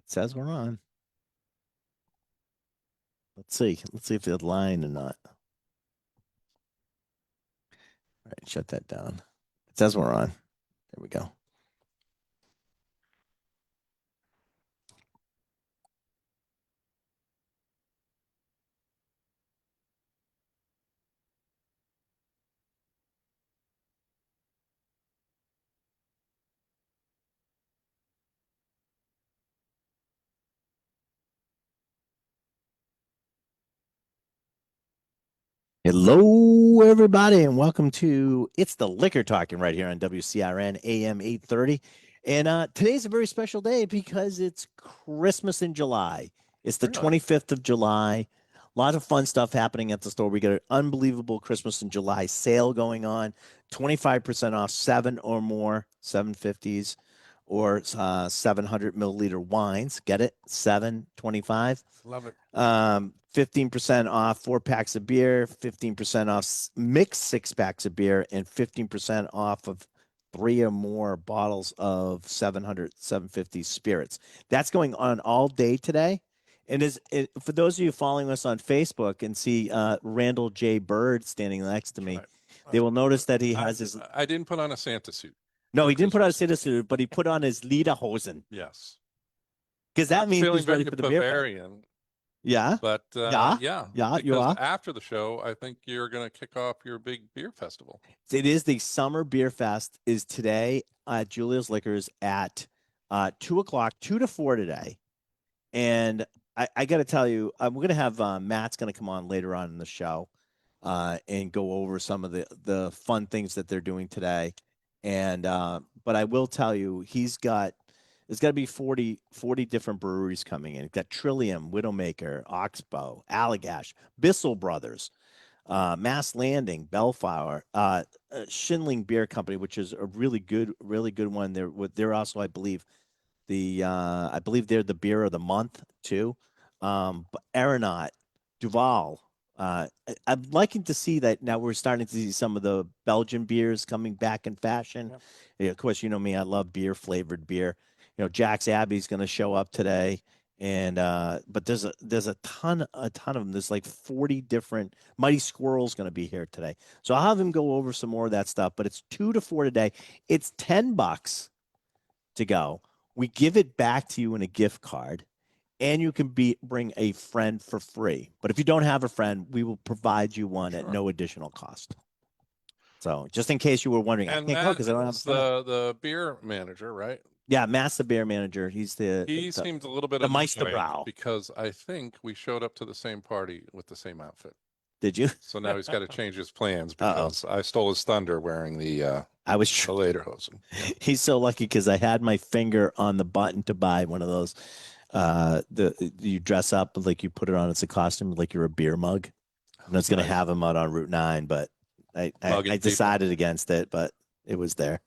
says we're on. Let's see. Let's see if they're lying or not. All right, shut that down. It says we're on. There we go. Hello, everybody, and welcome to It's the Liquor Talking right here on WCRN AM 830. And today's a very special day because it's Christmas in July. It's the 25th of July. A lot of fun stuff happening at the store. We got an unbelievable Christmas in July sale going on. 25% off 7 or more 750s or 700 milliliter wines. Get it? 725. Love it. 15% off 4 packs of beer, 15% off mixed 6 packs of beer, and 15% off of 3 or more bottles of 700, 750 spirits. That's going on all day today. And for those of you following us on Facebook and see Randall J. Bird standing next to me, Right. they will notice that he has his. I didn't put on a Santa suit. No, he didn't put on a Santa suit, but he put on his lederhosen. Yes. Because that means he's ready for the beer. Bavarian. Yeah. But Yeah, you are. After the show, I think you're going to kick off your big beer festival. It is the Summer Beer Fest is today at Julia's Liquors at 2 o'clock, 2 to 4 today. And I got to tell you, we're going to have Matt's going to come on later on in the show and go over some of the fun things that they're doing today. And but I will tell you, there's got to be 40 different breweries coming in. You've got Trillium, Widowmaker, Oxbow, Allagash, Bissell Brothers, Mass Landing, Bellflower, Schindling Beer Company, which is a really good one. They're also, I believe, I believe they're the beer of the month too. But Aeronaut, Duval. I'm liking to see that now we're starting to see some of the Belgian beers coming back in fashion. Yep. Yeah, of course, you know me, I love flavored beer. You know, Jack's Abbey's going to show up today. And but there's a ton of them. There's like 40 different. Mighty Squirrel's going to be here today, so I'll have him go over some more of that stuff. But it's 2 to 4 today. It's $10 to go. We give it back to you in a gift card, and you can bring a friend for free. But if you don't have a friend, we will provide you one at no additional cost. So just in case you were wondering, And I can't go because I don't have a friend. the beer manager, right? Yeah, Matt's the beer manager. He seems a little bit the annoyed Meisterbrow. because I think we showed up to the same party with the same outfit. Did you? So now he's got to change his plans because I stole his thunder wearing the lederhosen. He's so lucky because I had my finger on the button to buy one of those. You dress up like you put it on as a costume, like you're a beer mug. And I was going to have him out on Route 9, but I decided against it, but it was there.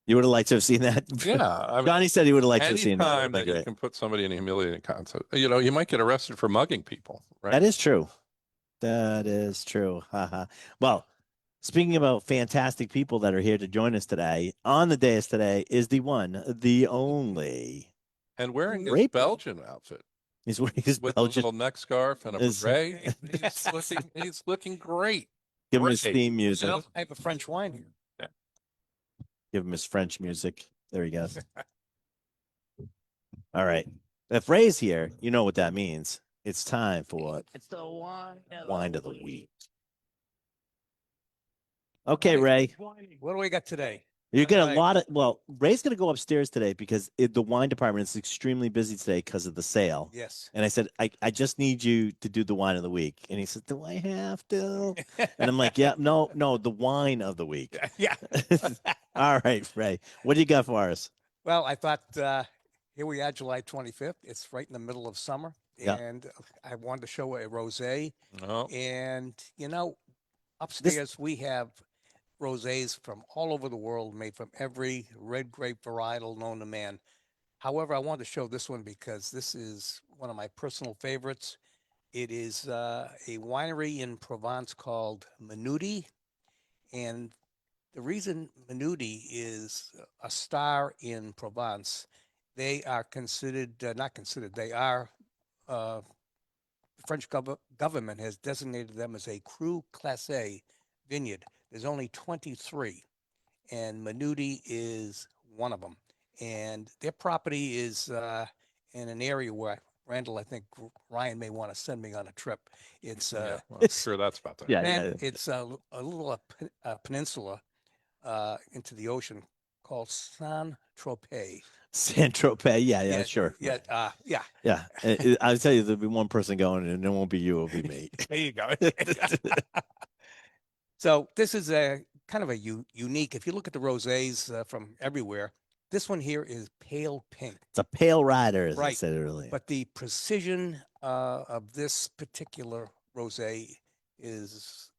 You would have liked to have seen that. Yeah. Johnny said he would have liked to have seen that. Anytime that you can put somebody in a humiliating contest, you might get arrested for mugging people, right? That is true. That is true. Well, speaking about fantastic people that are here to join us today, on the dais today is the one, the only. And wearing his Belgian outfit. He's wearing his with Belgian a little neck scarf and a beret. He's looking great. Give him his theme music. I have a French wine here. Yeah. Give him his French music. There he goes. All right. If Ray's here, you know what that means. It's time for what? It's the wine of the week. Okay, Ray. What do we got today? You get a lot of, Ray's going to go upstairs today because the wine department is extremely busy today because of the sale. Yes. And I said, I just need you to do the wine of the week. And he said, do I have to? And I'm like, yeah, no, the wine of the week. Yeah. All right, Ray. What do you got for us? Well, I thought here we are, July 25th. It's right in the middle of summer. Yeah. And I wanted to show a rosé. Oh. And, upstairs we have rosés from all over the world, made from every red grape varietal known to man. However, I wanted to show this one because this is one of my personal favorites. It is a winery in Provence called Minuti. And the reason Minuti is a star in Provence They are considered, not considered, they are, the French government has designated them as a Cru Classé vineyard. There's only 23, and Minuti is one of them. And their property is in an area where, Randall, I think Ryan may want to send me on a trip. It's Yeah, well, I'm sure that's about that. it's a little peninsula into the ocean called Saint-Tropez. Saint-Tropez, yeah, sure. Yeah, I'll tell you, there'll be one person going, and it won't be you; it'll be me. There you go. So this is a kind of a unique. If you look at the rosés from everywhere, this one here is pale pink. It's a pale rider, as I Right. said earlier. But the precision of this particular rosé is,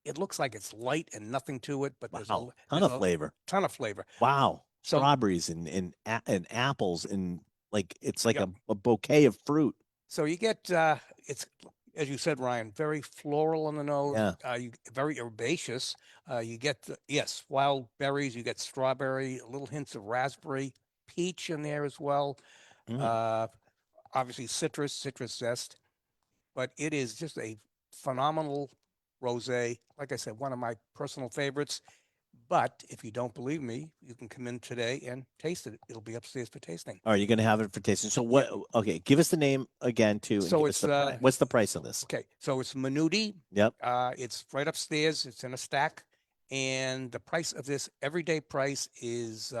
it looks like it's light and nothing to it, but there's Wow, a ton of flavor. ton of flavor. Wow, So- strawberries and apples and like it's like Yep. a bouquet of fruit. So you get it's, as you said, Ryan, very floral on the nose. Yeah. You very herbaceous. You get yes, wild berries. You get strawberry, little hints of raspberry, peach in there as well. Obviously citrus zest, but it is just a phenomenal rosé. Like I said, one of my personal favorites. But if you don't believe me, you can come in today and taste it. It'll be upstairs for tasting. Are you going to have it for tasting? So what? Okay, give us the name again too. and So give us it's, what's the price of this? Okay, so it's Minuti. Yep. It's right upstairs. It's in a stack, and the price of this everyday price is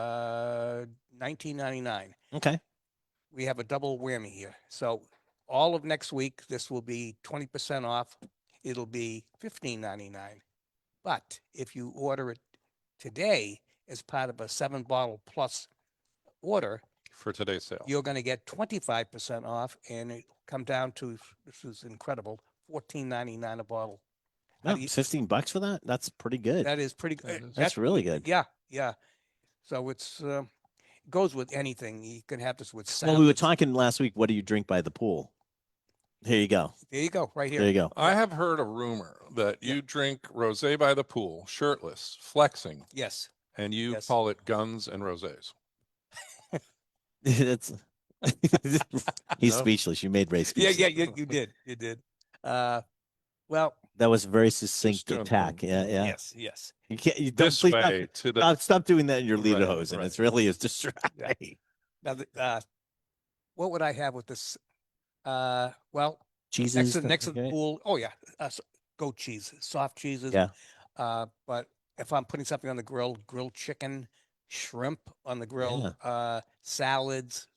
$19.99. Okay. We have a double whammy here. So all of next week, this will be 20% off. It'll be $15.99. But if you order it today as part of a 7-bottle plus order, For today's sale. you're going to get 25% off, and it come down to, this is incredible, $14.99 a bottle. How No, do you- $15 for that? That's pretty good. That is pretty good. That's really good. Yeah, yeah. So it's it goes with anything. You can have this with Well, we were salads. talking last week. What do you drink by the pool? Here you go. There you go, right There here. you go. I have heard a rumor that you drink rosé by the pool, shirtless, flexing, Yes. and you Yes. call it guns and rosés. That's he's No? speechless. You made Ray Yeah, speechless. you did. You did. Well, That was a very succinct doing attack. Yeah, yeah. yes. You can't. You don't This please way to the stop doing that in your Right, lederhosen. right. It's really is distracting. Now, what would I have with this? Well, Jesus. next to the pool. Oh yeah, goat cheese, soft cheeses. Yeah. But if I'm putting something on the grill, grilled chicken, shrimp on the grill, salads,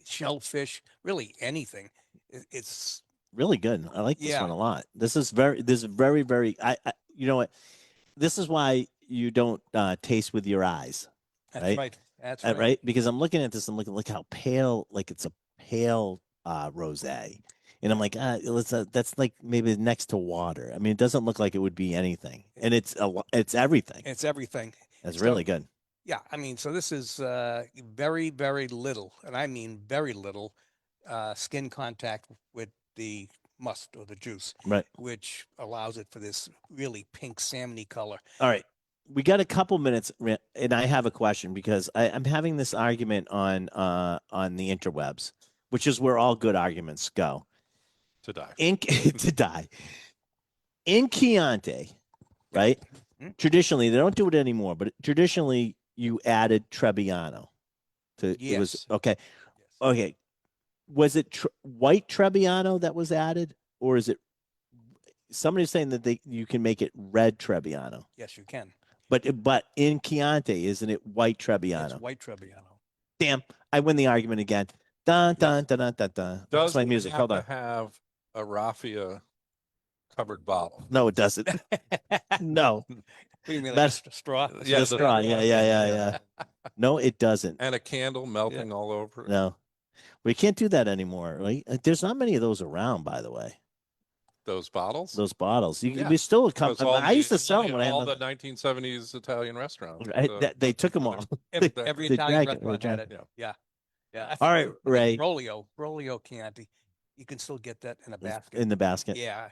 shellfish, really anything. It's Really good. I like this Yeah. one a lot. This is very, very. I you know what? This is why you don't taste with your eyes, that's Right? right. That's right. right. Because I'm looking at this. I'm looking, look how pale. Like it's a pale rosé, and I'm like, that's like maybe next to water. I mean, it doesn't look like it would be anything, and it's everything. It's everything. It's so- really good. Yeah, I mean, so this is very, very little, and I mean very little skin contact with the must or the juice, Right. which allows it for this really pink salmony color. All right. We got a couple minutes, and I have a question because I'm having this argument on the interwebs, which is where all good arguments go. to die. To die. In Chianti, right? Mhm. Traditionally, they don't do it anymore, but traditionally you added Trebbiano. It was Yes. okay. Yes. Okay. Was it white Trebbiano that was added, or is it somebody's saying that you can make it red Trebbiano? Yes, you can. But in Chianti, isn't it white Trebbiano? It's white Trebbiano. Damn, I win the argument again. Dun dun dun dun dun dun. That's my it music. have Hold to on. have a raffia covered bottle? No, it doesn't. No, What do you mean, like That's- a straw? Yeah, the straw. Yeah. No, it doesn't. And a candle melting all over it. No, we can't do that anymore. Right? There's not many of those around, by the way. Those bottles. Those bottles. Yeah. We still come. Because all I used to the- sell them when I all had the 1970s Italian restaurants. Right, they took them all. Every They Italian drank it, restaurant they had drank it. Yeah. Yeah. All right, Ray. Brolio Chianti. You can still get that in a basket. In the basket. Yeah.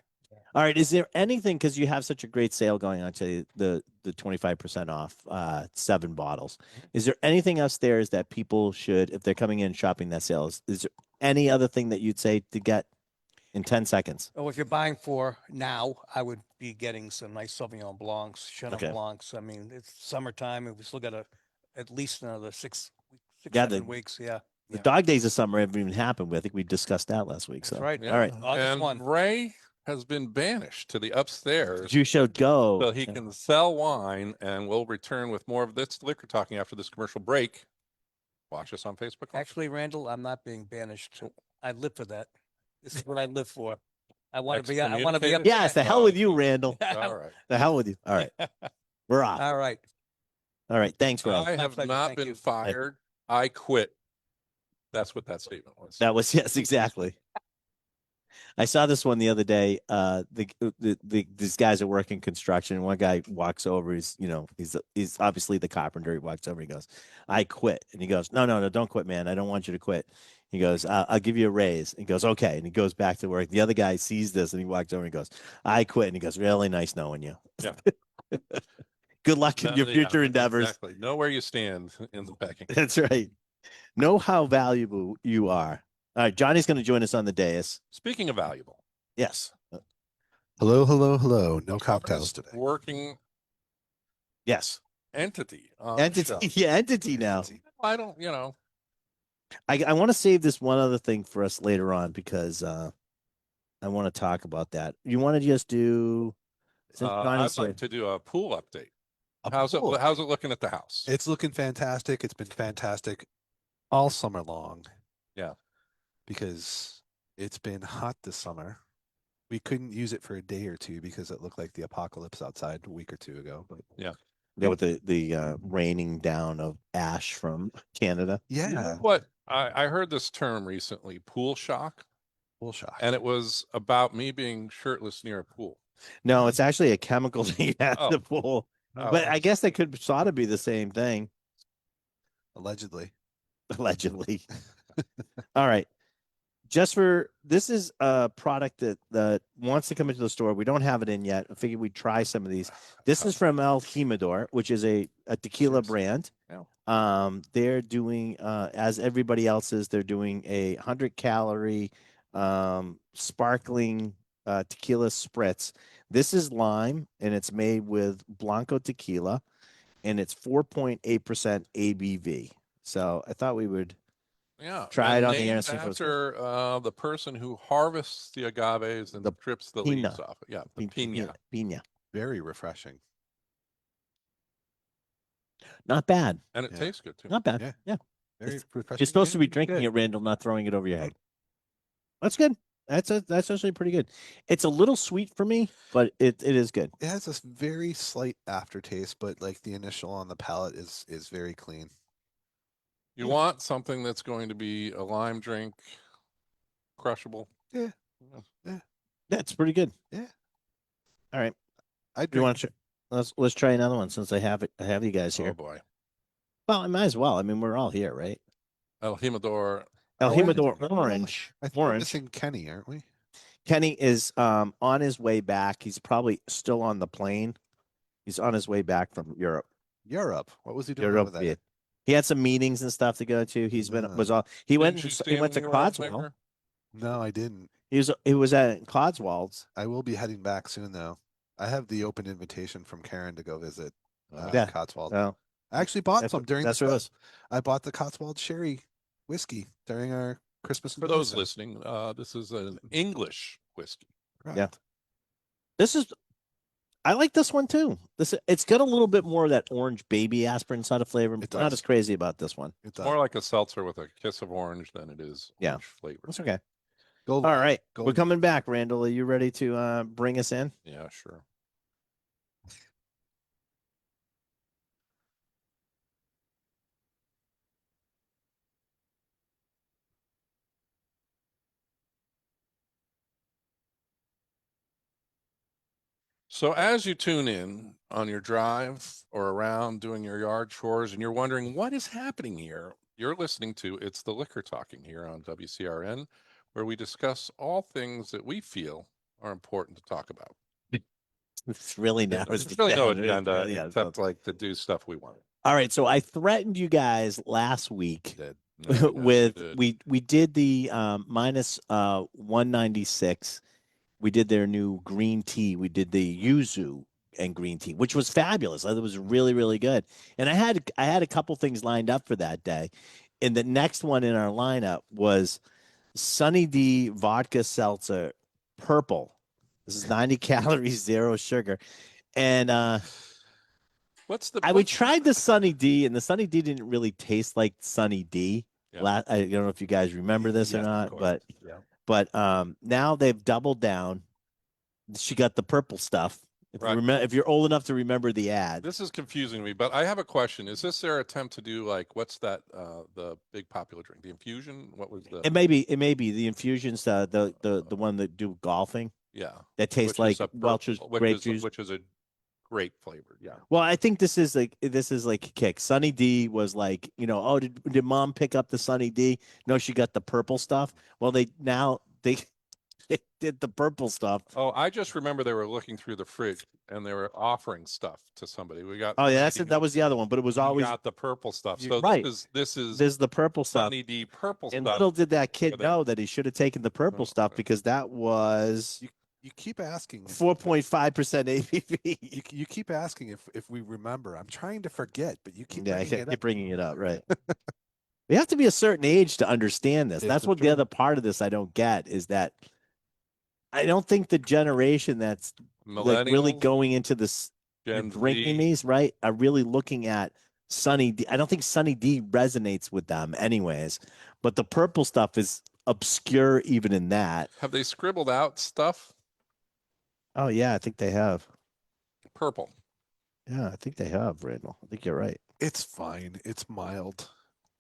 All right. Is there anything, because you have such a great sale going on to the 25% off 7 bottles? Is there anything upstairs that people should, if they're coming in shopping that sale, is there any other thing that you'd say to get in 10 seconds? Oh, if you're buying for now, I would be getting some nice Sauvignon Blancs, Chenin Okay. Blancs. I mean, it's summertime, and we still got at least another 6, Yeah, 7 weeks. Yeah, The Yeah. dog days of summer haven't even happened. I think we discussed that last week. that's So right. Yeah. All right. August And 1. Ray has been banished to the upstairs You showed go. so he can sell wine, and we'll return with more of this liquor talking after this commercial break. Watch us on Facebook. Actually, Randall, I'm not being banished. I live for that. This is what I live for. I want to be. I want to be up. Excommunicated? Yes, the hell with you, Randall. All right. The hell with you. All right. We're off. All right. All right. Thanks, Ray. I My have pleasure. not Thank been you. fired. I quit. That's what that statement was. That was yes, exactly. I saw this one the other day. These guys are working construction. One guy walks over. He's obviously the carpenter. He walks over. He goes, "I quit," and he goes, "No, don't quit, man. I don't want you to quit." He goes, "I'll give you a raise." He goes, "Okay," and he goes back to work. The other guy sees this and he walks over and he goes, "I quit," and he goes, "Really nice knowing you." Yeah. Good luck in your Yeah, future endeavors. Exactly. Know where you stand in the pecking. That's right. Know how valuable you are. All right, Johnny's going to join us on the dais. Speaking of valuable, Yes. Hello, hello, hello. No cocktails today. working Yes. entity. on the show. Entity. Yeah, entity now. I don't, I want to save this one other thing for us later on because I want to talk about that. You want to just do? Since I'd Johnny's here. like to do a pool update. A How's pool. it looking at the house? It's looking fantastic. It's been fantastic all summer long. Yeah. Because it's been hot this summer. We couldn't use it for a day or two because it looked like the apocalypse outside a week or two ago. But Yeah, with the raining down of ash from Canada. yeah, You know what? I heard this term recently, pool shock, full shock. and it was about me being shirtless near a pool. No, it's actually a chemical that you have Oh. to pull. Oh. But I guess they could sort of be the same thing, Allegedly. allegedly. All right. This is a product that wants to come into the store. We don't have it in yet. I figured we'd try some of these. This is from El Jimador, which is a tequila brand. Yeah. They're doing as everybody else is, they're doing a 100-calorie sparkling tequila spritz. This is lime and it's made with Blanco tequila and it's 4.8% ABV. So I thought we would try it on the air and see if it was after the person who harvests the agaves and strips the leaves off. Yeah, the pina. Pina. Very refreshing. Not bad. And it tastes good too. Not bad. Yeah. Yeah. Very refreshing. You're supposed to be Good. drinking it, Randall, not throwing it over your head. That's good. That's actually pretty good. It's a little sweet for me, but it is good. It has this very slight aftertaste, but like the initial on the palate is very clean. You want something that's going to be a lime drink, crushable. That's pretty good. Yeah. All right. I Do you want to? Let's try another one since I have you guys Oh here. boy. Well, I might as well. I mean, we're all here, right? El Jimador. El Orange. Jimador orange. I think we're Orange. missing Kenny, aren't we? Kenny is on his way back. He's probably still on the plane. He's on his way back from Europe. Europe. What was he doing Europe. over there? Yeah. He had some meetings and stuff to go to. He Ah. was all he went Didn't you see he him went to when you were on Codswell. there? No, I didn't. He was at Codswolds. I will be heading back soon, though. I have the open invitation from Karen to go visit Yeah. Cotswold. So I actually bought that's some during that's the what it was. I bought the Cotswold Sherry whiskey during our Christmas. For those listening, this is an English whiskey. Yeah. I like this one too. It's got a little bit more of that orange baby aspirin sort of flavor. It Not does. as crazy about this one. It's More like a seltzer with a kiss of orange than it is Yeah. orange flavor. That's okay. gold. All right. We're Gold. coming back, Randall. Are you ready to bring us in? Yeah, sure. So as you tune in on your drive or around doing your yard chores and you're wondering what is happening here, you're listening to It's the Liquor Talking here on WCRN, where we discuss all things that we feel are important to talk about. It's really narrows There's it really no down. agenda Yeah, except like to do stuff we want. all right. So I threatened you guys last week Did. No, yes, you with did. we did the minus 196. We did their new green tea. We did the yuzu and green tea, which was fabulous. It was really, really good. And I had a couple things lined up for that day. And the next one in our lineup was Sunny D vodka seltzer purple. This is 90 calories, zero sugar. And What's the? we what's- tried the Sunny D, and the Sunny D didn't really taste like Sunny D. Yeah. I don't know if you guys remember this or Yes, of not, course. but now they've doubled down. She got the purple stuff. If Right. if you're old enough to remember the ad, This is confusing me, but I have a question. Is this their attempt to do like what's that? The big popular drink, the infusion. What was the? it may be the infusions, the one that do golfing Yeah, that tastes which like is a Welch's purple- which grape is, juice. which is a grape flavor. Yeah. Well, I think this is like a kick. Sunny D was like, oh, did mom pick up the Sunny D? No, she got the purple stuff. Well, they did the purple stuff. Oh, I just remember they were looking through the fridge and they were offering stuff to somebody. We got. Oh yeah, that's we it. That was the other one, but it was we always got the purple stuff. You're So right. this is there's the purple stuff. Sunny D purple And stuff. little did that kid for that. know that he should have taken the purple Oh, stuff okay. because that was You keep asking. 4.5% ABV. You keep asking if we remember. I'm trying to forget, but you keep Yeah, I bringing it keep up. bringing it up, right? We have to be a certain age to understand this. This That's is what the true. other part of this I don't get is that I don't think the generation that's like really Millennials, going into this Gen drinking Z. these, right, are really looking at Sunny D. I don't think Sunny D resonates with them anyways, but the purple stuff is obscure even in that. Have they scribbled out stuff? Oh yeah, I think they have. Purple. Yeah, I think they have, Randall. I think you're right. It's fine. It's mild.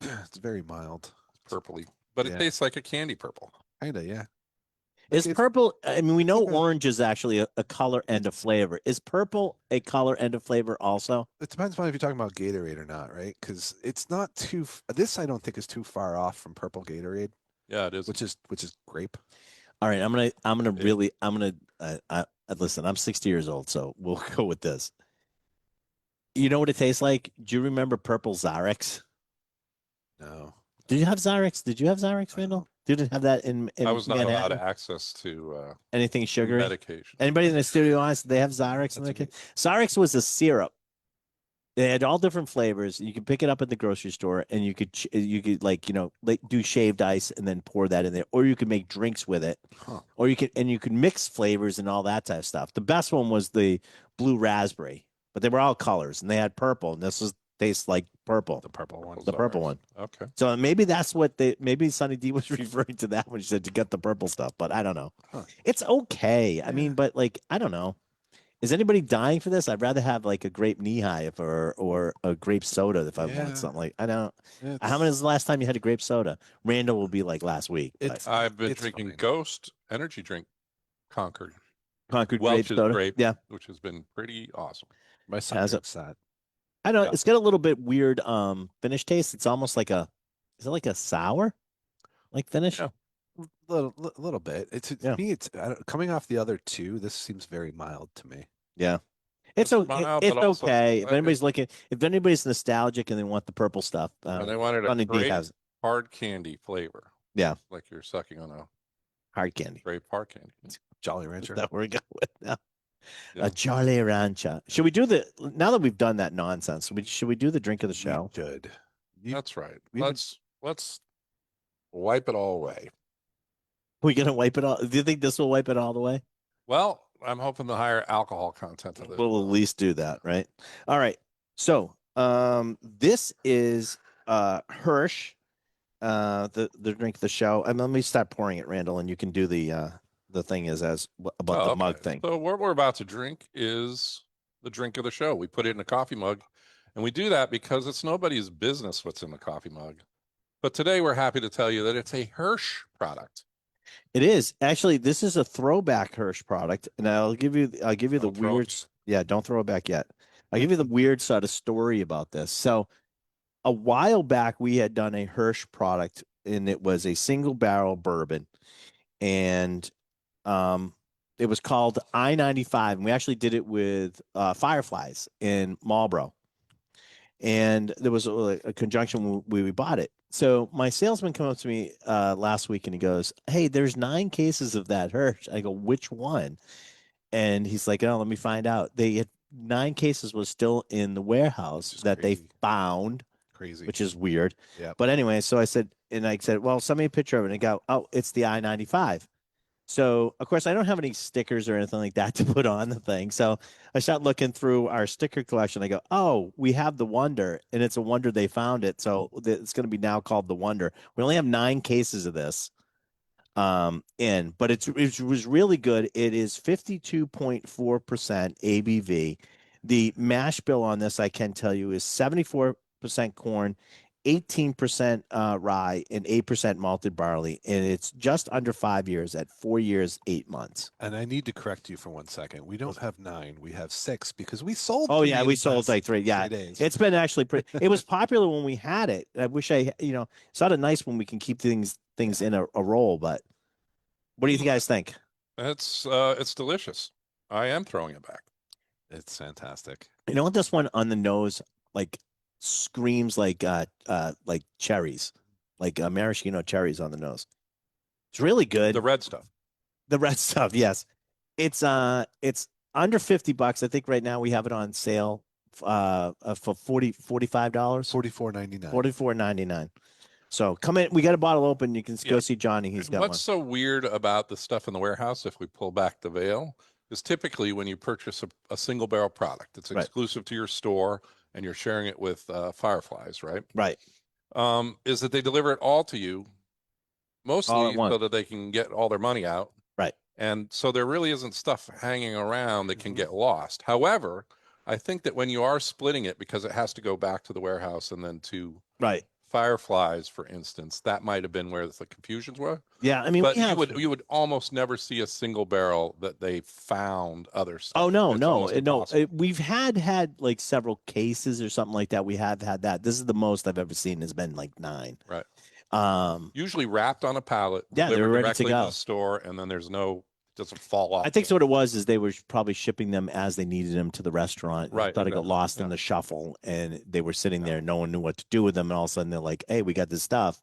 It's very mild. Purpley. But Yeah. it tastes like a candy purple. Kinda, yeah. Is It's- purple? I mean, we know Okay. orange is actually a color and a flavor. Is purple a color and a flavor also? It depends on if you're talking about Gatorade or not, right? Because it's not too. This I don't think is too far off from purple Gatorade, Yeah, it is. which is grape. All right, I'm gonna Yeah. really listen. I'm 60 years old, so we'll go with this. You know what it tastes like? Do you remember purple Xyrex? No. Did you have Xyrex? Did you have Xyrex, Randall? Didn't have that in I was not allowed Manhattan? access to Anything sugary? medication. Anybody in the studio honest? They have Xyrex in their That's kit. Xyrex was a syrup. They had all different flavors. You could pick it up at the grocery store, and you could do shaved ice and then pour that in there, or you could make drinks with it, Huh. or you could mix flavors and all that type of stuff. The best one was the blue raspberry, but they were all colors, and they had purple, and this tastes like purple, The purple one. the purple one. Okay. So maybe that's maybe Sunny D was referring to that when she said you got the purple stuff, but I don't know. Huh. It's okay. I Yeah. mean, but like, I don't know. Is anybody dying for this? I'd rather have like a grape knee-high or a grape soda if I Yeah. want something like I don't. How It's- many is the last time you had a grape soda? Randall will be like last week. but It's I've been it's drinking fine. Ghost energy drink Concord, Concord grape Welch's soda. grape. Yeah, which has been pretty awesome. My son Has it? drinks that. I know Yeah. it's got a little bit weird finish taste. It's almost like is it like a sour like finish? Yeah. Little bit. It's Yeah. me. It's coming off the other two. This seems very mild to me. It's It's okay. mild, It's but also- okay. If I- anybody's if anybody's nostalgic and they want the purple stuff, And they wanted a Sunny D great has hard candy flavor. Yeah. Like you're sucking on a hard candy. grape hard candy. Jolly Rancher. That we're going with now. Yeah. A Jolly Rancher. Should we do now that we've done that nonsense? Should we do the drink of the We show? should. You- That's right. we haven't- Let's wipe it all away. We gonna wipe it all? Do you think this will wipe it all the way? Well, I'm hoping the higher alcohol content of this. We'll at least do that, right? All right. So, this is Hirsch, the drink of the show. And let me start pouring it, Randall, and you can do the thing about the mug okay. thing. So what we're about to drink is the drink of the show. We put it in a coffee mug, and we do that because it's nobody's business what's in the coffee mug. But today we're happy to tell you that it's a Hirsch product. It is actually. This is a throwback Hirsch product, and I'll give you the Don't throw it weird. Yeah, don't throw it back yet. I'll give you the weird sort of story about this. So, a while back, we had done a Hirsch product, and it was a single barrel bourbon, and It was called I-95, and we actually did it with Fireflies in Marlboro. And there was a conjunction when we bought it. So my salesman came up to me last week and he goes, "Hey, there's 9 cases of that Hirsch." I go, "Which one?" And he's like, "Oh, let me find out." They had 9 cases was still in the warehouse Which is that they crazy. found, Crazy. which is weird. Yep. But anyway, so I said, "Well, send me a picture of it." And I go, "Oh, it's the I-95." So of course I don't have any stickers or anything like that to put on the thing. So I start looking through our sticker collection. I go, "Oh, we have the Wonder, and it's a wonder they found it. So it's going to be now called the Wonder." We only have 9 cases of this but it was really good. It is 52.4% ABV. The mash bill on this, I can tell you, is 74% corn, 18% rye, and 8% malted barley. And it's just under 5 years at 4 years, 8 months. And I need to correct you for 1 second. We don't have 9. We have 6 because we sold. Oh 3 yeah, in we the sold past like 3. Yeah, 3 days. it's been actually pretty. It was popular when we had it. I wish it's sort of nice when we can keep things in a roll. But what do you guys think? It's delicious. I am throwing it back. It's fantastic. You know what this one on the nose like screams like cherries, like maraschino cherries on the nose. It's really good. The red stuff. The red stuff, yes. It's under $50. I think right now we have it on sale for $45. $44.99. $44.99. So come in. We got a bottle open. You can go Yeah. see Johnny. He's got What's one. so weird about the stuff in the warehouse, if we pull back the veil, is typically when you purchase a single barrel product, it's Right. exclusive to your store and you're sharing it with Fireflies, right? Right. Is that they deliver it all to you, mostly once. so that they can get all their money out. Right. And so there really isn't stuff hanging around that can Mhm. get lost. However, I think that when you are splitting it because it has to go back to the warehouse and then to Right. Fireflies, for instance, that might have been where the confusions were. Yeah. I mean, But we have. you would almost never see a single barrel that they found other stuff. Oh no, It's no, almost no! impossible. We've had like several cases or something like that. We have had that. This is the most I've ever seen. Has been like 9. Right. Um, Usually wrapped on a pallet, Yeah, they're delivered ready to directly to go. the store, and then there's no doesn't fall off. I think so. What it was is they were probably shipping them as they needed them to the restaurant. Right, Thought it got exactly, lost in yeah. the shuffle, and they were sitting Yeah. there. No one knew what to do with them, and all of a sudden they're like, "Hey, we got this stuff.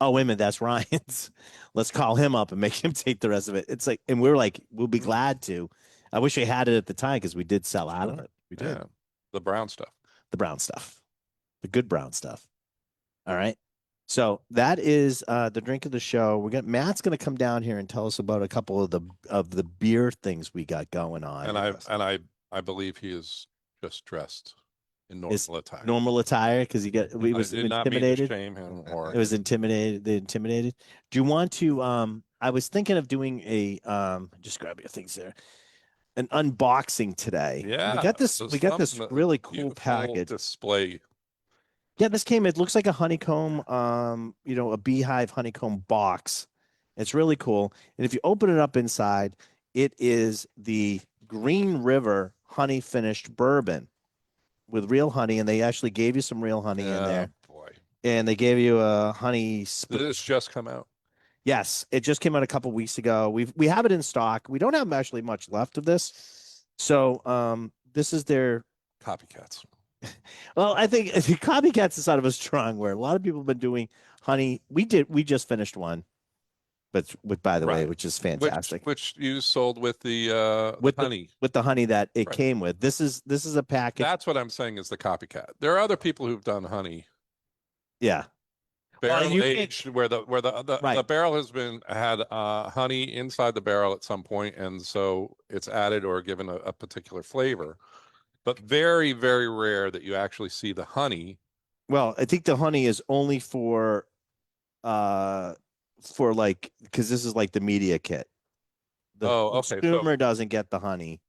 Oh, wait a minute, that's Ryan's. Let's call him up and make him take the rest of it." It's like, and we're like, "We'll be glad to." I wish we had it at the time because we did sell out of it. We did. Yeah. The brown stuff. The brown stuff, the good brown stuff. All right. So that is the drink of the show. Matt's gonna come down here and tell us about a couple of the beer things we got going on. And I believe he is just dressed in Is normal attire. Normal attire because he was I did not mean to intimidated. shame him or It was intimidated. They intimidated. Do you want to? I was thinking of doing a just grab your things there. An unboxing today. yeah. We got this. there's We got this something, really cool beautiful package. display. Yeah, this came. It looks like a honeycomb. A beehive honeycomb box. It's really cool. And if you open it up inside, it is the Green River honey finished bourbon with real honey, and they actually gave you some real honey in there, Boy, and they gave you a honey. did this just come out? Yes, it just came out a couple weeks ago. We have it in stock. We don't have actually much left of this. So this is their Copycats. well, I think copycats is sort of a strong word. A lot of people have been doing honey. We just finished one, but by the way, Right. which is fantastic. Which you sold with the With the- honey. With the honey that it Right. came with. This is a package. That's what I'm saying is the copycat. There are other people who've done honey Yeah. Well, barrel you can- aged where the Right. barrel has had honey inside the barrel at some point, and so it's added or given a particular flavor. But very, very rare that you actually see the honey. Well, I think the honey is only for like because this is like the media kit. The Oh, okay, so- consumer doesn't get the honey.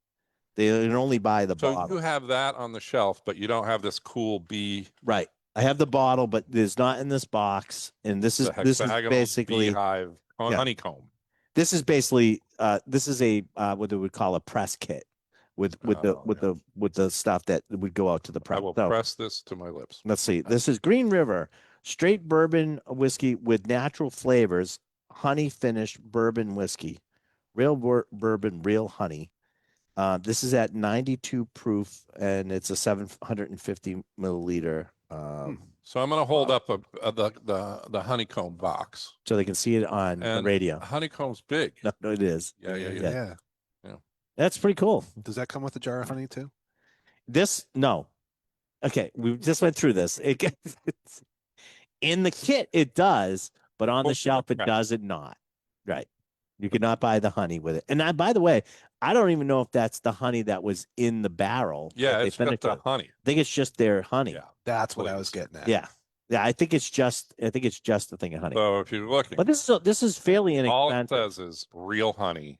They can only buy the So bottle. you have that on the shelf, but you don't have this cool bee, Right. I have the bottle, but it's not in this box. And this is the this is hexagonal basically beehive Yeah. honeycomb. this is basically this is a what they would call a press kit with Oh, the stuff that would go out to the I press. will So, press this to my lips. let's see. This is Green River straight bourbon whiskey with natural flavors, honey finished bourbon whiskey, real bourbon, real honey. This is at 92 proof, and it's a 750 milliliter. So I'm going to hold Wow. up the honeycomb box. So they can see it on the And radio. honeycomb's big. No, it is. Yeah. Yeah. That's pretty cool. Does that come with a jar of honey too? No. Okay, we just went through this. It's, in the kit, it does, but on the shelf, it Right. does it not. Right. You cannot buy the honey with it. And by the way, I don't even know if that's the honey that was in the barrel. that Yeah, they it's got finished the with. honey. I think it's just their honey. Yeah. That's what I Please. was getting at. Yeah. Yeah, I think it's just the thing of honey. So if you're looking, But this is fairly all it inexpensive. says is real honey.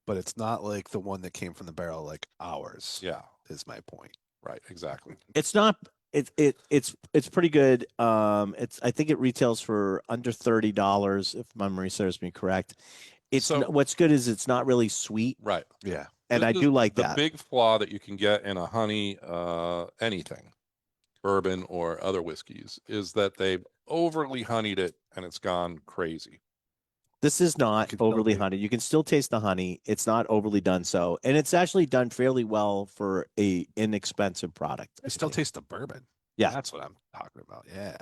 But it's not like the one that came from the barrel like ours. Yeah, Is my point. right. Exactly. It's not it's pretty good. I think it retails for under $30 if memory serves me correct. So- What's good is it's not really sweet, Right. Yeah. and This I is do like the that. big flaw that you can get in a honey anything, bourbon or other whiskeys, is that they've overly honeyed it and it's gone crazy. This is not can still overly taste- honey. You can still taste the honey. It's not overly done so, and it's actually done fairly well for a inexpensive product. I still taste the bourbon. Yeah. That's what I'm talking about. Yeah.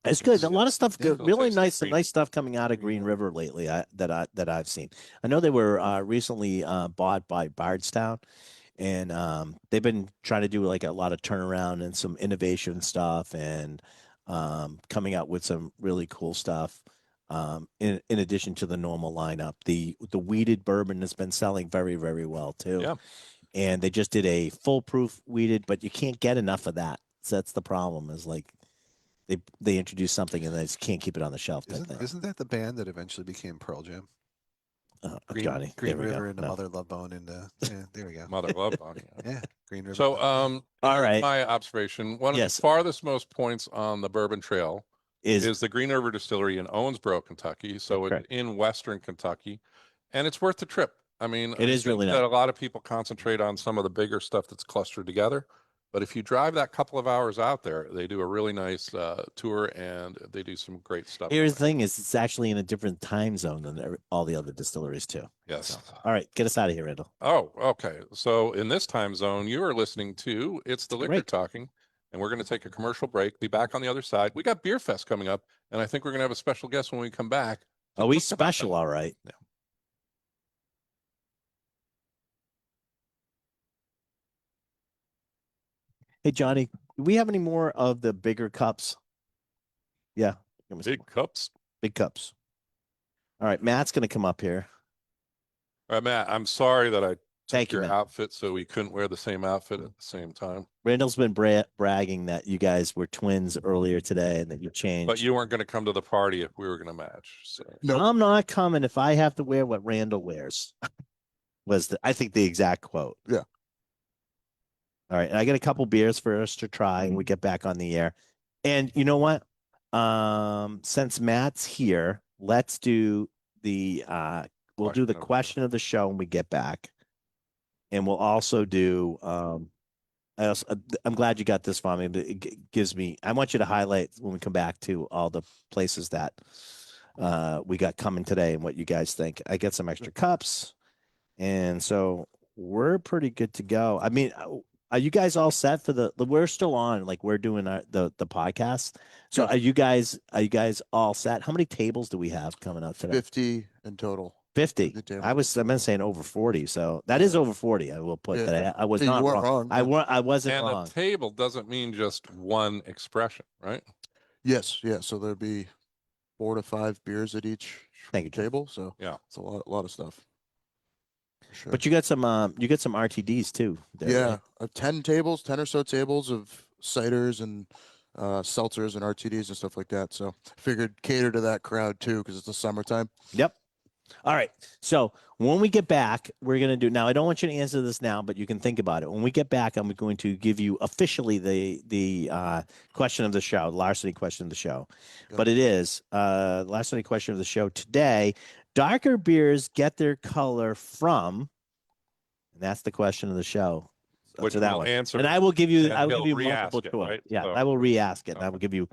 It's good. A lot of stuff, Yeah, good, it'll really taste like nice Green stuff coming out of Green Green River lately. That I've seen. I know they were recently bought by Bardstown, and they've been trying to do like a lot of turnaround and some innovation stuff, and coming out with some really cool stuff. In addition to the normal lineup, the wheated bourbon has been selling very, very well too. Yeah. And they just did a foolproof wheated, but you can't get enough of that. So that's the problem. Is like they introduce something and they just can't keep it on the shelf. Type thing. Isn't that the band that eventually became Pearl Jam? Johnny, Green there we go. River and No. Mother Love Bone and yeah, there we go. Mother love honey. Yeah, Green River. So All here's right, my observation, one of Yes. the farthest most points on the Bourbon Trail is the Green River Distillery in Owensboro, Kentucky. So it's Correct. in Western Kentucky, and it's worth the trip. I mean, It I is think really that nice. a lot of people concentrate on some of the bigger stuff that's clustered together. But if you drive that couple of hours out there, they do a really nice tour and they do some great stuff. Here's the thing: is it's actually in a different time zone than all the other distilleries too. Yes. All right, get us out of here, Randall. Oh, okay. So in this time zone, you are listening to It's the Liquor Great. Talking, and we're going to take a commercial break. Be back on the other side. We got Beer Fest coming up, and I think we're going to have a special guest when we come back. to Are we talk about special? that. All right. Yeah. Hey, Johnny, do we have any more of the bigger cups? Yeah, give me some Big more. cups. Big cups. All right, Matt's going to come up here. All right, Matt, I'm sorry that I took Thank you, your Matt. outfit so we couldn't wear the same outfit at the same time. Randall's been bragging that you guys were twins earlier today and that you changed. But you weren't going to come to the party if we were going to match. So I'm not coming if I have to wear what Randall wears. I think the exact quote. Yeah. All right, and I got a couple beers for us to try, and we get back on the air. And you know what? Since Matt's here, let's do the we'll do the Question of the show. question of the show when we get back, and we'll also do. I'm glad you got this for me. But it gives me. I want you to highlight when we come back to all the places that we got coming today and what you guys think. I get some extra cups, and so we're pretty good to go. I mean, are you guys all set for the? We're still on, like we're doing the podcast. So Yeah. are you guys all set? How many tables do we have coming out today? 50 in total. 50. The table. I've been saying over 40. So that is over 40. I will put Yeah. that. I was Yeah, you not weren't wrong. wrong. I wasn't and wrong. a table doesn't mean just one expression, right? Yes, yeah. So there'd be 4 to 5 beers at each Thank you, Jim. table. So Yeah. it's a lot of stuff. For sure. But you got some RTDs too. there, yeah, right? 10 or so tables of ciders and seltzers and RTDs and stuff like that. So figured cater to that crowd too because it's the summertime. Yep. All right. So when we get back, we're going to do now. I don't want you to answer this now, but you can think about it. When we get back, I'm going to give you officially the question of the show, larceny question of the show. Good. But it is larceny question of the show today. Darker beers get their color from, and that's the question of the show. Which to that we'll one. answer. And I will give you and I will he'll give you re-ask multiple it, choice. right? Yeah, So- I will re-ask it. And I Okay. will give you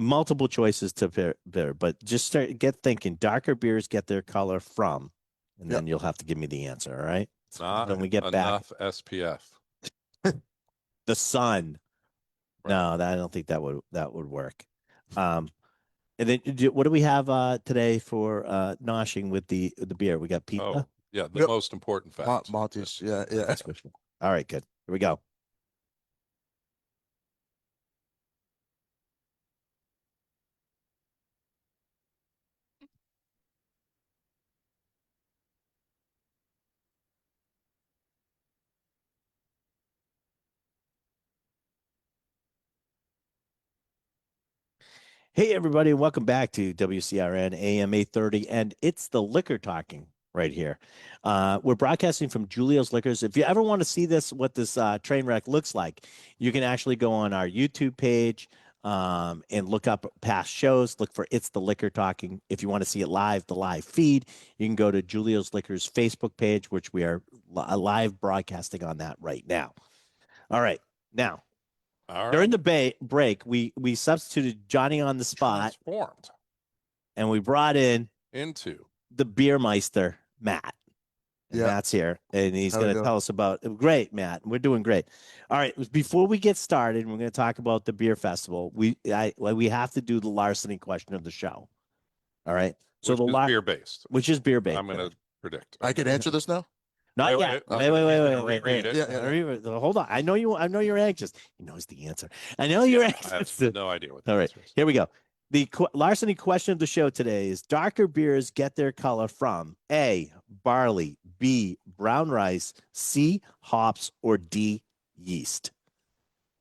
multiple choices to beer, but just get thinking. Darker beers get their color from, and then you'll have to give me the answer. All right. Not When we get back, enough SPF. the sun. Right. No, I don't think that would work. And then what do we have today for noshing with the beer? We got pizza. Oh, yeah, the Yep. most important fact. Monty's. Yeah. That's good. All right, good. Here we go. Hey, everybody, and welcome back to WCRN AM 830, and it's the liquor talking right here. We're broadcasting from Julio's Liquors. If you ever want to see this, what this train wreck looks like, you can actually go on our YouTube page and look up past shows. Look for It's the Liquor Talking. If you want to see it live, the live feed, you can go to Julio's Liquors Facebook page, which we are live broadcasting on that right now. All right, now. All right. During the break, we substituted Johnny on the spot, Transformed and we brought in into the beer meister, Matt. And Yeah. Matt's here, and he's How we going to doing? tell us about. Great, Matt. We're doing great. All right. Before we get started, we're going to talk about the beer festival. We have to do the larceny question of the show. All right. So which the is beer based. which is beer based. I'm going to predict. I can answer this now. Not Wait, yet. wait, Wait. reread it. Yeah. Hold on. I know you're anxious. He knows the answer. I know you're I anxious. have no idea what the All right. answer is. Here we go. The larceny question of the show today is: darker beers get their color from A, barley, B, brown rice, C, hops, or D, yeast.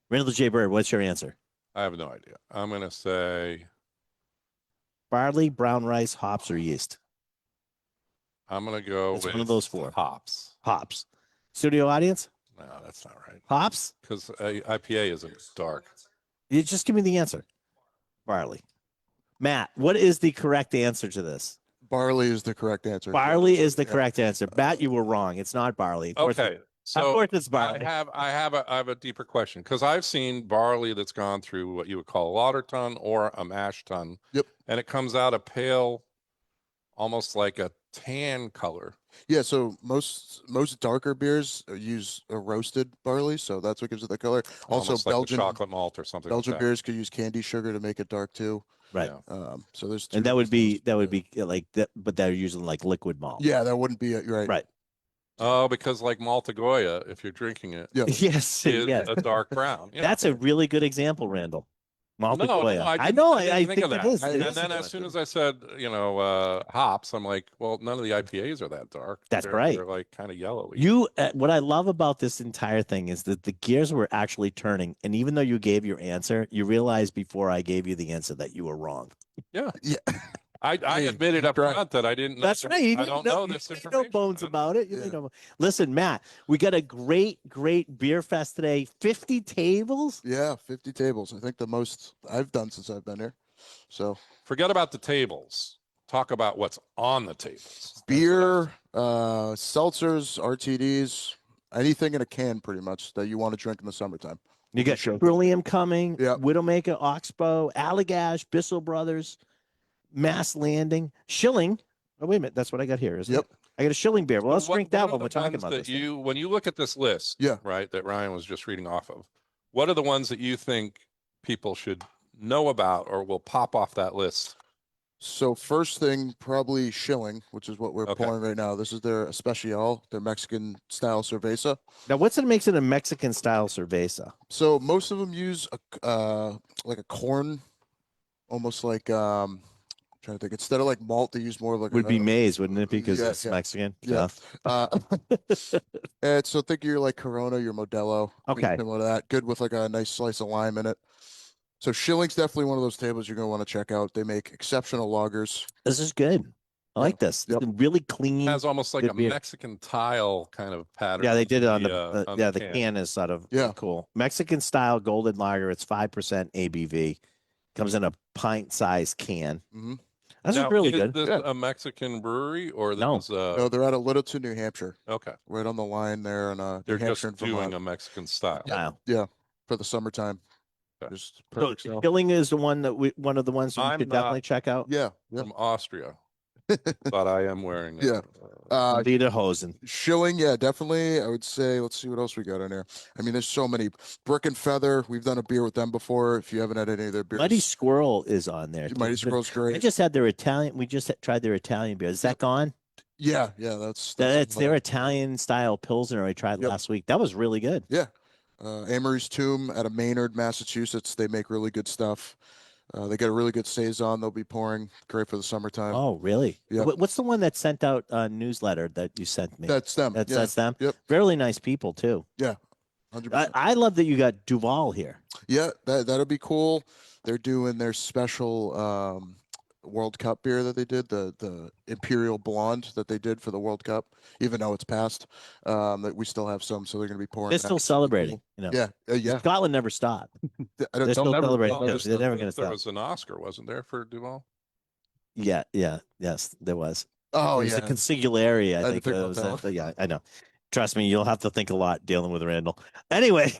Randall J. Bird, what's your answer? I have no idea. I'm going to say Barley, brown rice, hops, or yeast? I'm going to go It's with one of those four. hops. Hops. Studio audience? No, that's not right. Hops? Because IPA isn't dark. You just give me the answer. Barley. Matt, what is the correct answer to this? Barley is the correct answer. Barley is the Yeah. correct answer. Matt, you were wrong. It's not barley. Of course, Okay. of So course it's I barley. have a deeper question because I've seen barley that's gone through what you would call a lauter tun or a mash tun. Yep. And it comes out a pale, almost like a tan color. Yeah, so most darker beers use a roasted barley, so that's what gives it the color. Also, almost like the Belgian chocolate malt or something. Belgian like that. beers could use candy sugar to make it dark too. Right. Yeah. So there's two And that would different be styles. like that, but they're using like liquid malt. Yeah, that wouldn't be it. You're right. Right. Oh, because like Maltagoya, if you're drinking it, Yeah. Yes. is Yes. a dark brown. Yeah. That's a really good example, Randall. Maltagoya. I didn't- know. didn't I think think of it that. is. And It is then a as good soon one. as I said, hops, I'm like, well, none of the IPAs are that dark. That's They're- right. They're like kind of yellowy. What I love about this entire thing is that the gears were actually turning, and even though you gave your answer, you realized before I gave you the answer that you were wrong. Yeah. I Hey, admitted up right. front that I didn't. That's know, right. You I didn't don't know, know you this made information. no bones I- about it. You Yeah. made no- Listen, Matt, we got a great beer fest today. 50 tables. Yeah, 50 tables. I think the most I've done since I've been here. So Forget about the tables. Talk about what's on the tables. beer, seltzers, RTDs, anything in a can pretty much that you want to drink in the summertime. You got Sure. Trillium coming, Yeah. Widowmaker, Oxbow, Allagash, Bissell Brothers, Mass Landing, Schilling. Oh, wait a minute. That's what I got here, isn't Yep. it? I got a Schilling beer. Well, let's So drink that what are when the we're talking ones about that this. when you look at this list, Yeah. right, that Ryan was just reading off of, what are the ones that you think people should know about or will pop off that list? So first thing, probably Schilling, which is what we're Okay. pouring right now. This is their Especial, their Mexican style cerveza. Now, what's it makes it a Mexican style cerveza? So most of them use like a corn, almost like I'm trying to think. Instead of like malt, they use more of like Would be a, maize, wouldn't it? Because yeah, it's yeah. Mexican. Yeah. uh, and so think you're like Corona, your Modelo. Okay. Similar to that. Good with like a nice slice of lime in it. So Schilling's definitely one of those tables you're gonna want to check out. They make exceptional lagers. This is good. I like this. Yep. It's really clean. It has almost like Good a beer. Mexican tile kind of pattern. Yeah, they did it on the the can is sort of Yeah. cool. Mexican style golden lager. It's 5% ABV. Comes in a pint sized can. Mhm. That's Now, really is good. this Yeah. a Mexican brewery or this No. is No, they're out of Littleton, New Hampshire, okay? right on the line there, in They're New Hampshire just and doing Vermont a Mexican style. Wow. for the summertime. Just So perfect stuff. Schilling is the one that one of the ones you I'm should not- definitely check out. Yeah. Yeah. From Austria, but I am wearing it. Yeah. Lederhosen. Schilling, yeah, definitely. I would say, let's see what else we got in there. I mean, there's so many. Brick and Feather, we've done a beer with them before. If you haven't had any of their beers, Mighty Squirrel is on there. too. Mighty But Squirrel's I great. just had their Italian. We just tried their Italian beer. Is that gone? Yeah, yeah, that's That's their another- Italian style Pilsner I tried Yep. last week. That was really good. Yeah. Amory's Tomb out of Maynard, Massachusetts. They make really good stuff. They got a really good saison they'll be pouring. Great for the summertime. Oh, really? Yeah. What's the one that sent out a newsletter that you sent me? That's them. That's yeah, that's them. Yep. Fairly nice people too. 100%. I love that you got Duval here. Yeah, that'll be cool. They're doing their special World Cup beer that they did, the Imperial Blonde that they did for the World Cup, even though it's past. That we still have some, so they're going to be pouring. They're that. still celebrating. You know, Yeah, yeah. Scotland never stopped. I They're still celebrating. Well, Yeah, there's they're never the- going to There stop. was an Oscar, wasn't there, for Duval? Yeah, yes, there was. Oh It was yeah. the consigliere, I had to think. think It about was that one. yeah, I know. Trust me, you'll have to think a lot dealing with Randall. Anyway,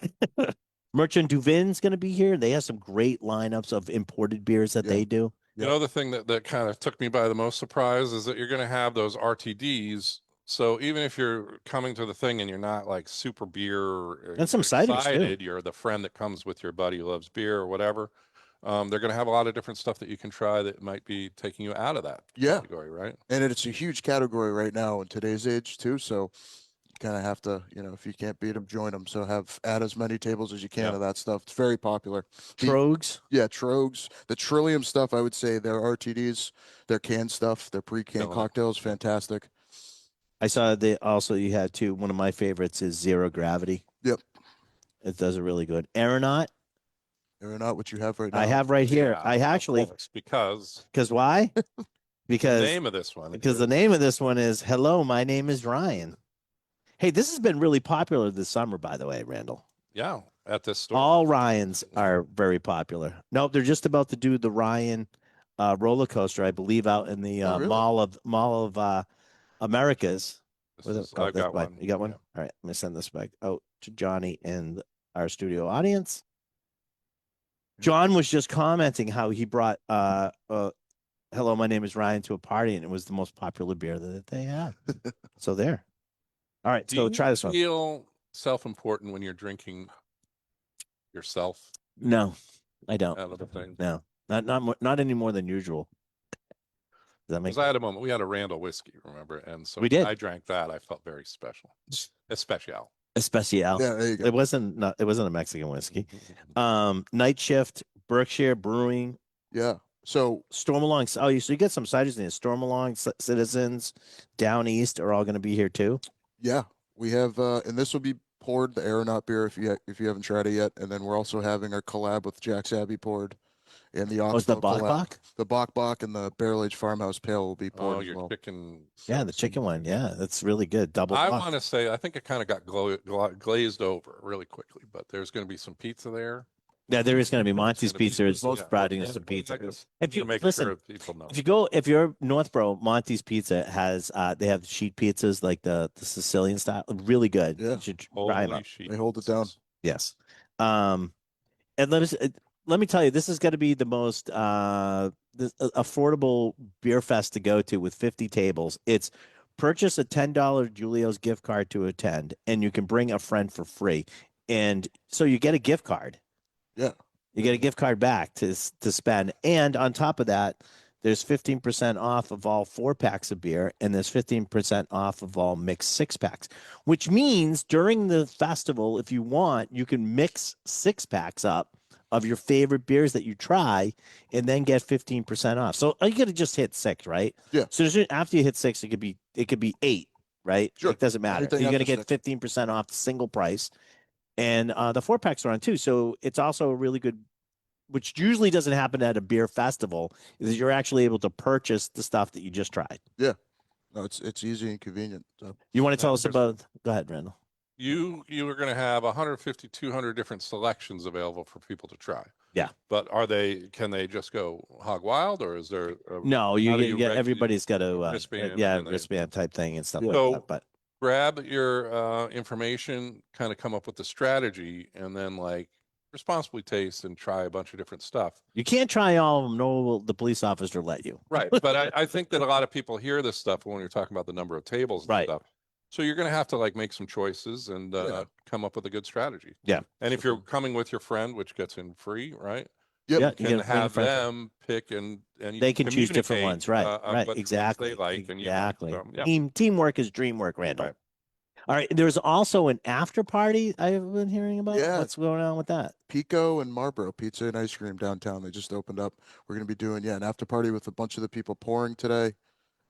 Merchant Duvin's going to be here. They have some great lineups of imported beers that Yeah. they do. You Yeah. know, the thing that kind of took me by the most surprise is that you're going to have those RTDs. So even if you're coming to the thing and you're not like super beer And some ciders, too. excited, you're the friend that comes with your buddy who loves beer or whatever. They're going to have a lot of different stuff that you can try that might be taking you out of that Yeah. category, right? And it's a huge category right now in today's age too. So you kind of have to, if you can't beat them, join them. So add as many tables as you can Yeah. of that stuff. It's very popular. The- Trogs. Yeah, Trogs, the Trillium stuff. I would say their RTDs, their canned stuff, their pre-canned Killing it. cocktails, fantastic. I saw they also you had too. One of my favorites is Zero Gravity. Yep. It does a really good. Aeronaut. They're not what you have right now. I have right here. Yeah, I of actually course, because because why? the Because name of this one. because the is- name of this one is Hello, my name is Ryan. Hey, this has been really popular this summer, by the way, Randall. Yeah, at this store. All Ryans are very popular. Nope, they're just about to do the Ryan roller coaster, I believe, out in the Oh, really? Mall of Americas. This Where's it? is- Oh, I've that's got fine. one. You got one? Yeah. All right. I'm going to send this back out to Johnny and our studio audience. John was just commenting how he brought Hello, my name is Ryan to a party, and it was the most popular beer that they had. So there. All right. Do So you try this one. feel self-important when you're drinking yourself No, I don't. out of the thing? No, not any more than usual. Does that make Because I had a moment. We had a Randall whiskey, remember? And so We did. I drank that. I felt very special. Especial. especial? Yeah, there you go. It wasn't a Mexican whiskey. Night Shift, Berkshire Brewing, Yeah. So Stormalong. Oh, so you get some ciders in there. Stormalong, Citizens, Down East are all going to be here too. yeah, we have, and this will be poured the Aeronaut beer if you haven't tried it yet, and then we're also having our collab with Jack's Abbey poured, and the Oh, it's the Oxbow collab. Bach? The Bach and the Barrel Aged Farmhouse Pale will be poured Oh, as your well. chicken. Yeah, the sauce. chicken one. Yeah, that's really good. Double. I Bach. want to say, I think it kind of got glazed over really quickly, but there's going to be some pizza there. Yeah, there is going to be Monty's gonna be- Pizza is Yeah. providing us some pizza. I just If you to make listen, sure people know. if you're Northborough, Monty's Pizza has they have sheet pizzas like the Sicilian style, really good. Yeah. You should try 'em Holy out. sheet They hold it down. pizzas. Yes. And let me tell you, this is going to be the most affordable beer fest to go to with 50 tables. It's purchase a $10 Julio's gift card to attend, and you can bring a friend for free. And so you get a gift card. Yeah. You get a gift card back to spend. And on top of that, there's 15% off of all 4-packs of beer, and there's 15% off of all mixed 6-packs, which means during the festival, if you want, you can mix 6-packs up of your favorite beers that you try and then get 15% off. So you got to just hit 6, right? Yeah. So after you hit 6, it could be 8, right? Sure. It doesn't matter. Anything You're going to after get 15% off the single price. And the 4-packs are on too. So it's also a really good, which usually doesn't happen at a beer festival, is you're actually able to purchase the stuff that you just tried. No, it's easy and convenient. So You want to tell Yeah, us there's- about, go ahead, Randall. You are going to have 150, 200 different selections available for people to try. Yeah. But can they just go hog wild, or is there? No, how you do get, you yeah, reg- everybody's got to, wristband yeah, and they- wristband type thing and stuff Yeah. like So- that. But grab your information, kind of come up with the strategy, and then like responsibly taste and try a bunch of different stuff. You can't try all of them, nor will the police officer let you. Right. But I think that a lot of people hear this stuff when you're talking about the number of tables and Right. stuff. So you're going to have to like make some choices and Yeah. come up with a good strategy. Yeah. And if you're coming with your friend, which gets in free, right? Yep. Yeah, You you can get a friend have friend. them pick and you They can choose different communicate, ones, right? of Right, which ones exactly. they like and you like. Exactly. So, yeah. Teamwork is dream work, Randall. Right. All right. There's also an after party I've been hearing about. Yeah. What's going on with that? Pico and Marlboro Pizza and Ice Cream downtown. They just opened up. We're going to be doing, an after party with a bunch of the people pouring today.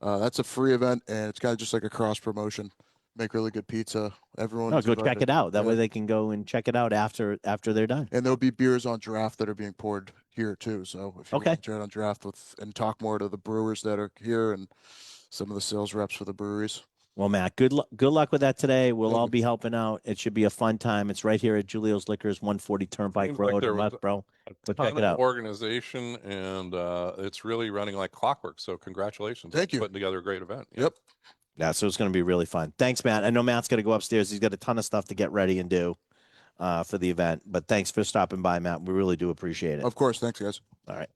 That's a free event, and it's kind of just like a cross promotion. Make really good pizza. Everyone. No, go check it out. That way Yeah. they can go and check it out after they're done. And there'll be beers on draft that are being poured here too. So if you Okay. want to try it on draft and talk more to the brewers that are here and some of the sales reps for the breweries. Well, Matt, good luck with that today. We'll Thank all you. be helping out. It should be a fun time. It's right here at Julio's Liquors, 140 Turnpike Seems like Road there in was Westboro. a Go ton check it of out. organization and it's really running like clockwork. So congratulations. Thank on you. Putting together a great event. Yeah. Yep. Yeah, so it's going to be really fun. Thanks, Matt. I know Matt's going to go upstairs. He's got a ton of stuff to get ready and do for the event. But thanks for stopping by, Matt. We really do appreciate it. Of course. Thanks, guys. All right.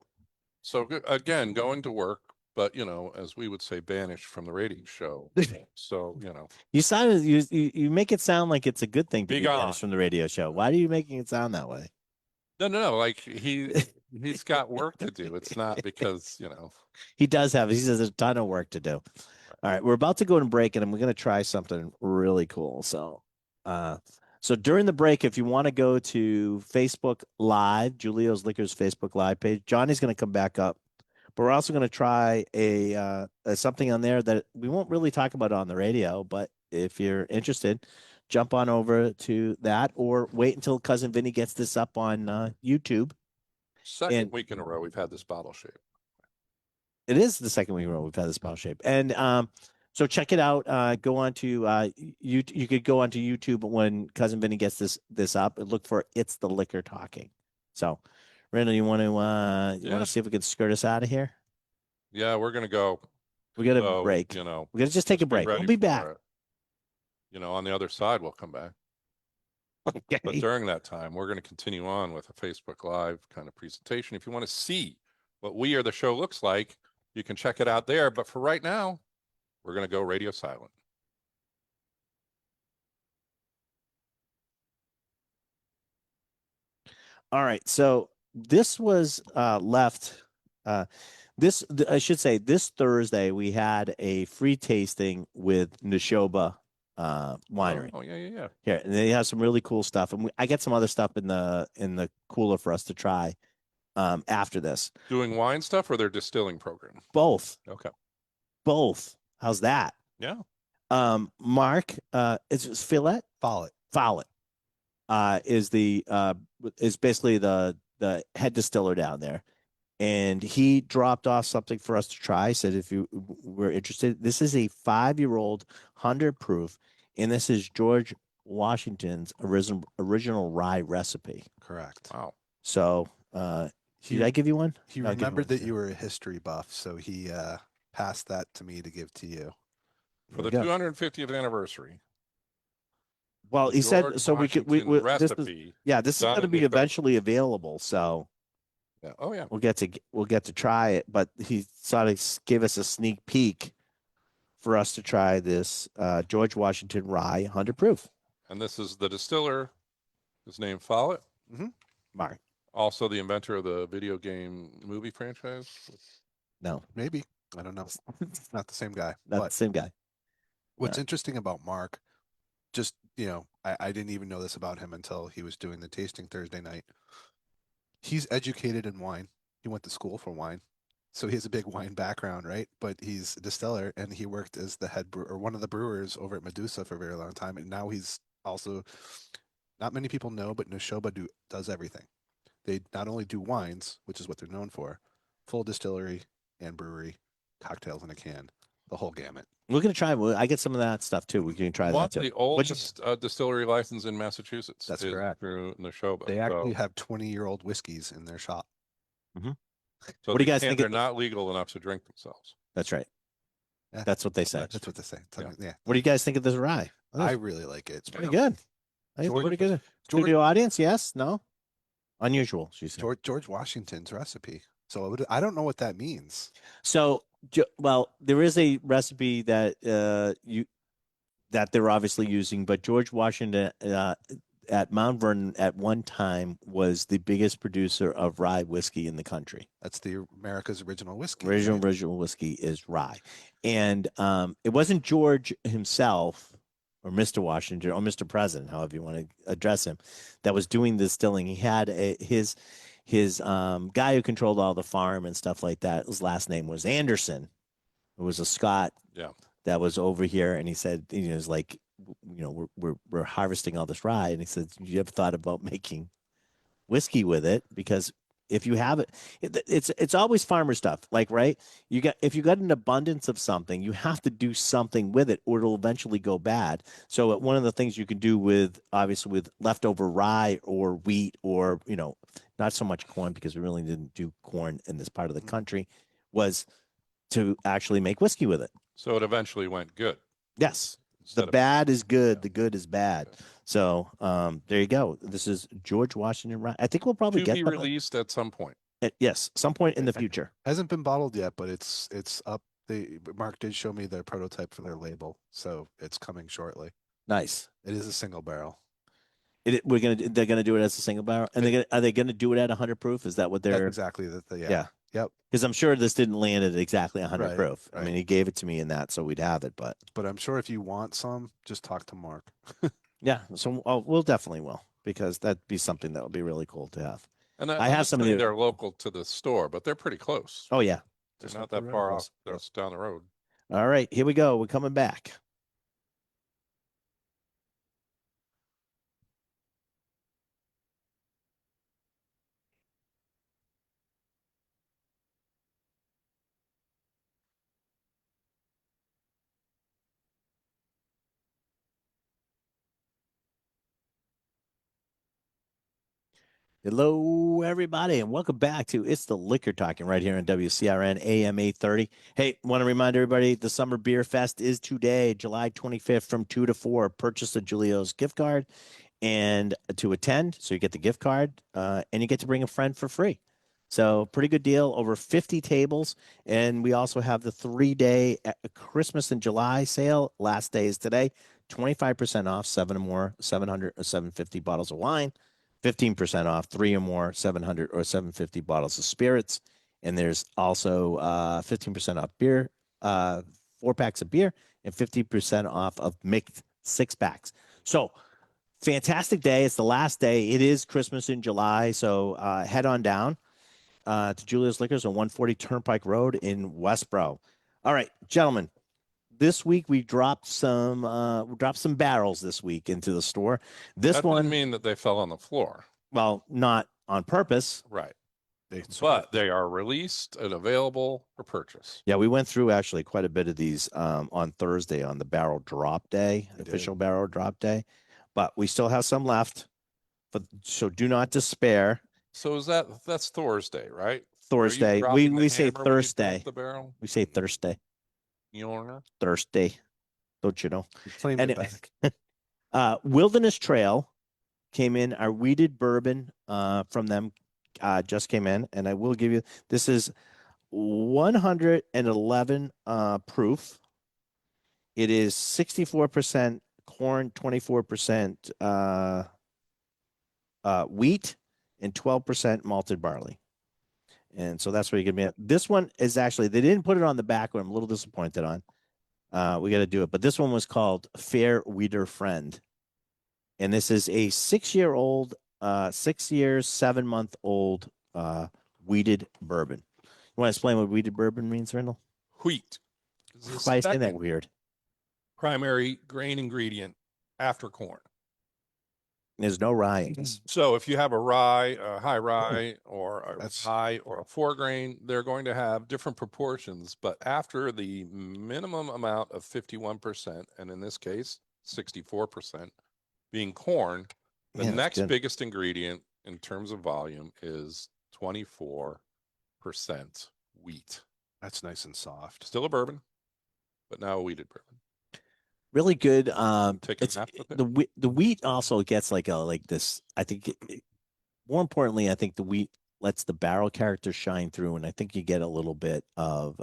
So again, going to work, but as we would say, banished from the radio show. So, You make it sound like it's a good thing to Be be gone. banished from the radio show. Why are you making it sound that way? No. Like he's got work to do. It's not because, He does have. He says there's a ton of work to do. All right, we're about to go to break, and we're going to try something really cool. So during the break, if you want to go to Facebook Live, Julio's Liquors Facebook Live page, Johnny's going to come back up, but we're also going to try a something on there that we won't really talk about on the radio. But if you're interested, jump on over to that, or wait until Cousin Vinny gets this up on YouTube. second And- week in a row we've had this bottle shape. It is the second week in a row we've had this bottle shape, and so check it out. Go on to you could go onto YouTube when Cousin Vinny gets this up and look for "It's the Liquor Talking." So, Randall, you want to Yeah. see if we can skirt us out of here? Yeah, we're gonna go. We got a So, break. We're gonna just take a break. We'll ready be for back. it. On the other side, we'll come back. But Okay. during that time, we're going to continue on with a Facebook Live kind of presentation. If you want to see what We Are the Show looks like, you can check it out there. But for right now, we're going to go radio silent. All right. So this was left. I should say this Thursday we had a free tasting with Neshoba Winery. Oh, yeah. Here, and they have some really cool stuff, and I get some other stuff in the cooler for us to try after this. Doing wine stuff or their distilling program? Both. Okay. How's that? Yeah. Mark, it's Fillet. Follett. Follett is basically the head distiller down there, and he dropped off something for us to try. Said if you were interested, this is a 5-year-old 100 proof, and this is George Washington's original rye recipe. Correct. Wow. So, He, did I give you one? he I'll give you remembered one, that you were a history buff, so he passed that to me to give to you. For There the we go. 250th anniversary. Well, he said George so. We Washington this is, recipe. this is done going to in be the eventually available. So Yeah. Oh, yeah. we'll get to try it. But he sort of gave us a sneak peek for us to try this George Washington rye 100 proof. And this is the distiller. His name Follett. Mark, Also the inventor of the video game movie franchise. no, Maybe. I don't know. Not the same guy. not But the same guy. what's interesting about Mark, just, I didn't even know this about him until he was doing the tasting Thursday night. He's educated in wine. He went to school for wine. So he has a big wine background, right? But he's a distiller, and he worked as the head brewer, or one of the brewers over at Medusa for a very long time. And now he's also, not many people know, but Neshoba does everything. They not only do wines, which is what they're known for, full distillery and brewery, cocktails in a can, the whole gamut. We're gonna try. I get some of that stuff too. We can try What's that too. the oldest distillery license in Massachusetts? That's is correct. Through Neshoba. They actually So- have 20-year-old whiskeys in their shop. so What do you they guys can't- think They're of- not legal enough to drink themselves. That's right. Yeah. That's what they say. That's what they say. Yeah. What do you guys think of this rye? Oh, I really like it. it's pretty good. I think it's George- pretty good. George- Studio audience, yes, no. Unusual, she said. George Washington's recipe. So I don't know what that means. So, well, there is a recipe that that they're obviously using, but George Washington at Mount Vernon at one time was the biggest producer of rye whiskey in the country. That's the America's original whiskey. Original right? whiskey is rye, and it wasn't George himself or Mr. Washington or Mr. President, however you want to address him, that was doing the distilling. He had his guy who controlled all the farm and stuff like that. His last name was Anderson. It was a Scot. Yeah. That was over here, and he said, you know, it's like, you know, we're harvesting all this rye, and he said, you ever thought about making whiskey with it? Because if you have it's always farmer stuff. Like, right, if you got an abundance of something, you have to do something with it, or it'll eventually go bad. So one of the things you can do with obviously with leftover rye or wheat, or you know, not so much corn because we really didn't do corn in this part of the country, was to actually make whiskey with it. So it eventually went good. Yes. instead The of- bad is good. Yeah. The good is bad. So there you go. This is George Washington. I think we'll probably to get be them released at some point. yes, some point in the future. Hasn't been bottled yet, but it's up. Mark did show me their prototype for their label, so it's coming shortly. Nice. It is a single barrel. They're gonna do it as a single barrel, and are they gonna do it at 100 proof? Is that what That's they're? exactly yeah. Yeah. Yep. Because I'm sure this didn't land at exactly 100 Right, proof. I right. mean, he gave it to me in that, so we'd have it. But But I'm sure if you want some, just talk to Mark. yeah, so we'll definitely will, because that'd be something that would be really cool to have. And I have some of honestly, the- they're local to the store, but they're pretty close. Oh yeah. They're Just not up the that road. far Well, off. They're just down the road. All right, here we go. We're coming back. Hello, everybody, and welcome back to It's the Liquor Talking right here on WCRN AM 830. Hey, want to remind everybody the Summer Beer Fest is today, July 25th from 2 to 4. Purchase a Julio's gift card and to attend, so you get the gift card and you get to bring a friend for free. So pretty good deal, over 50 tables. And we also have the 3-day Christmas and July sale. Last day is today, 25% off 7 or more, 700 or 750 bottles of wine. 15% off 3 or more 700 or 750 bottles of spirits. And there's also 15% off beer, 4 packs of beer, and 50% off of mixed 6 packs. So fantastic day. It's the last day. It is Christmas in July. So head on down to Julia's Liquors on 140 Turnpike Road in Westboro. All right, gentlemen. This week we dropped some barrels this week into the store. This That one, didn't mean that they fell on the floor. well, not on purpose. Right. They But they are released and available for purchase. Yeah, we went through actually quite a bit of these on Thursday on the barrel drop day, We did. official barrel drop day, but we still have some left. So do not despair. So that's Thursday, right? Are you Thursday, dropping the we say hammer when you drop Thursday. The barrel. We say Thursday. Yorner? Thursday. Don't you know? claimed And it it- back. Wilderness Trail came in. Our weeded bourbon from them just came in, and I will give you this is 111 proof. It is 64% corn, 24% wheat, and 12% malted barley. And so that's where you get me. This one is actually, they didn't put it on the back, what I'm a little disappointed on. We got to do it. But this one was called Fair Weeder Friend. And this is a 6-year-old, 6 years, 7-month-old weeded bourbon. You want to explain what weeded bourbon means, Randall? Wheat. is the Why is that second weird? primary grain ingredient after corn. There's no rye in this. So if you have a rye, a high rye, or a That's- high or a 4-grain, they're going to have different proportions. But after the minimum amount of 51%, and in this case, 64% being corn, the Yeah, that's next good. biggest ingredient in terms of volume is 24% wheat. That's nice and soft. Still a bourbon, but now a wheated bourbon. Really good. Take a It's nap with it. the wheat also gets like this. I think more importantly, I think the wheat lets the barrel character shine through, and I think you get a little bit of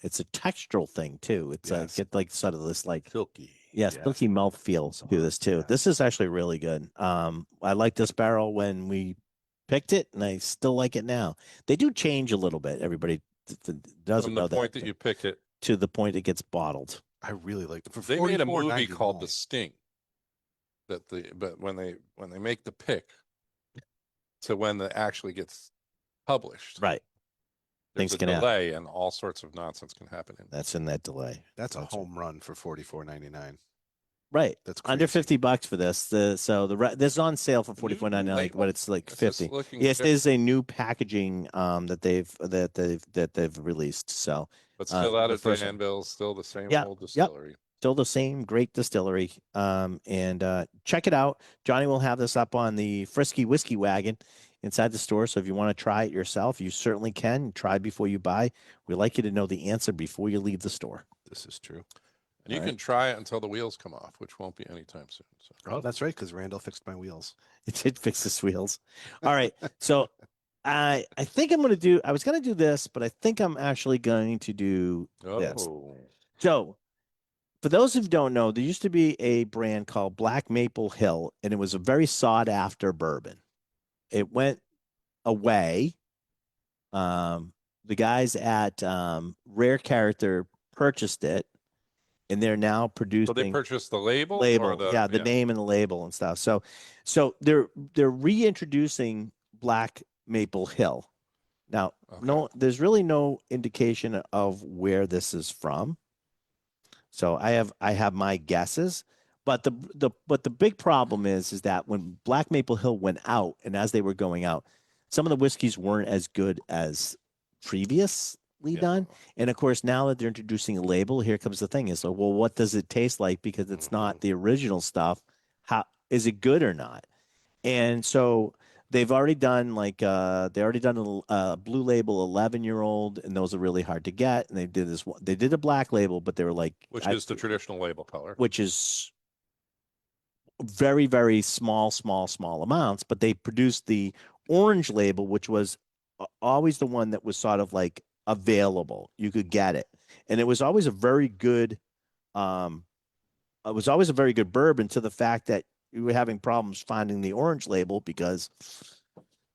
it's a textural thing too. It's Yes. get like sort of this like Silky. yes, Yes. silky mouth feel to this too. Yes. This is actually really good. I like this barrel when picked it, and I still like it now. They do change a little bit. Everybody doesn't From know the point that that you pick it, to the point it gets bottled. I really like it. For they made a movie called $44.99. The Sting. But when they make the pick to when it actually gets published, Right. there's Things a can happen. delay and all sorts of nonsense can happen. That's in that delay. That's a Gotcha. home run for $44.99. Right. That's Under crazy. $50 for this. This is on sale for New $44.99, like, but label. it's like It's just 50. looking Yes, it different, is a new packaging that they've released. So but still out the of first one. Danville, still the same Yeah, old yep. distillery. still the same great distillery. And check it out. Johnny will have this up on the Frisky Whiskey Wagon inside the store. So if you want to try it yourself, you certainly can. Try before you buy. We like you to know the answer before you leave the store. This is true. And you All can try it until the wheels come off, which won't be anytime soon. So Oh, that's right, because Randall fixed my wheels. It did fix his wheels. All right. So I think I'm going to do, I was going to do this, but I think I'm actually going to do this. oh, So for those who don't know, there used to be a brand called Black Maple Hill, and it was a very sought after bourbon. It went away. The guys at Rare Character purchased it, and they're now so producing they purchased the label, label, or the the name and the label and stuff. So they're reintroducing Black Maple Hill. Now, Okay. there's really no indication of where this is from. So I have my guesses, but the big problem is that when Black Maple Hill went out, and as they were going out, some of the whiskeys weren't as good as previously Yeah. done. And of course, now that they're introducing a label, here comes the thing: is so, well, what does it taste like? Because it's not the original stuff. How is it good or not? And so they've already done a blue label 11-year-old, and those are really hard to get. And they did this one. They did a black label, but they were like, which is the traditional label color. which is very, very small amounts. But they produced the orange label, which was always the one that was sort of like available. You could get it, and it was always a very good. It was always a very good bourbon, to the fact that we were having problems finding the orange label because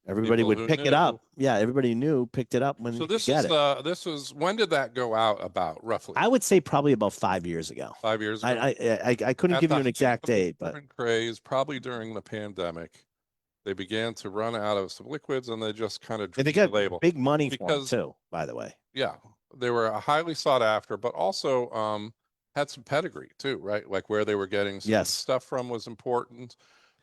everybody People would who pick it up. knew. Yeah, everybody picked it up when So you this could get is it. this is when did that go out? About roughly I would say probably about 5 years ago. 5 years ago. I couldn't At give you the an exact height of the date, but bourbon craze, probably during the pandemic, they began to run out of some liquids, and they just kind of and they dropped got the label. big money for it Because- too, by the way. Yeah, they were highly sought after, but also had some pedigree too, right? Like where they were getting some Yes. stuff from was important.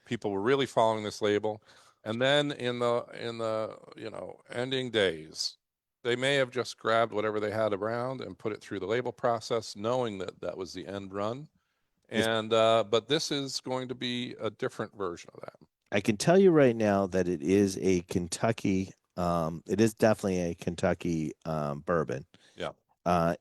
People were really following this label, and then in the ending days, they may have just grabbed whatever they had around and put it through the label process, knowing that that was the end run. It's- And but this is going to be a different version of that. I can tell you right now that it is a Kentucky. It is definitely a Kentucky bourbon. Yeah.